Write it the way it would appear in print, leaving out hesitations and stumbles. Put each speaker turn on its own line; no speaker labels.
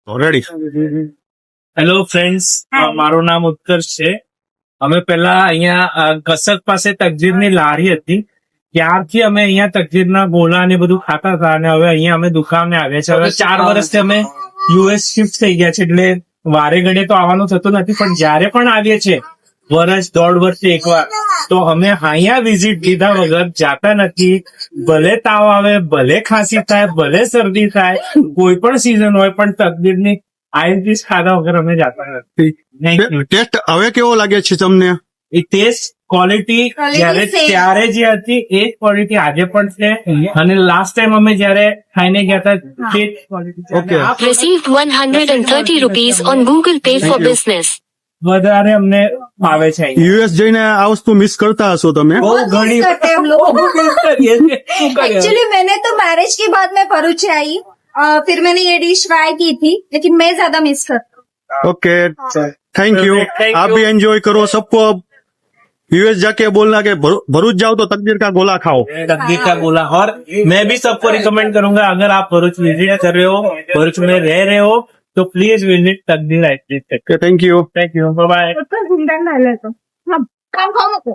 Ready.
Hello friends, મારું નામ ઉત્કર્ષ છે. અમે પેલા અહીંયા કસક પાસે તકદીરની લારી હતી, ત્યારથી અમે અહીંયા તકદીરના ગોલા ને બધું ખાતા હતા અને હવે અહીંયા અમે દુકાને આવ્યા છે. હવે 4 વર્ષથી અમે યુએસ શિફ્ટ થઈ ગયા છે, એટલે વારે ઘડે તો આવવાનું થતું નથી, પણ જયારે પણ આવીએ છીએ વર્ષ 1.5 વર્ષે એકવાર, તો અમે અહીંયા વિઝિટ લીધા વગર જાતા નથી. ભલે તાવ આવે, ભલે ખાંસી થાય, ભલે શરદી થાય, કોઈ પણ સિઝન હોય, પણ તકદીરની આઈએમપીસ ખાધા વગર અમે જાતા નથી. Thank you.
ટેસ્ટ હવે કેવો લાગે છે તમને?
એ ટેસ્ટ ક્વોલિટી જયારે ત્યારે જે હતી એ જ ક્વોલિટી આજે પણ છે, અને લાસ્ટ ટાઈમ અમે જયારે ખાઈને ગયા હતા તે જ quality
Okay.
Received 130 rupees on Google Pay for Business.
વધારે અમને ભાવે છે.
યુએસ જઈને આ વસ્તુ મિસ કરતા હશો તમે?
બહુ ઘણી
करते हैं हम लोग।
બહુ miss કરીએ છીએ. શું કરીએ?
एक्चुअली मैंने तो मैरिज के बाद में भरूच आई, फिर मैंने ये डिश ट्राई की थी, लेकिन मैं ज्यादा मिस करती हूँ।
Okay, thank you.
Thank
आप
you.
भी एंजॉय करो. सबको अब यूएस जाके बोलना कि भरूच जाओ तो तकदीर का गोला खाओ.
तकदीर का गोला. और मैं भी सबको रिकमेंड करूंगा, अगर आप भरूच विजिट कर रहे हो, भरूच में रह रहे हो, तो please visit Taqdeer ice cream.
Okay, thank you.
Thank you, bye bye.
तो जिंदा ना ले तो। हाँ, काम खाओ मत।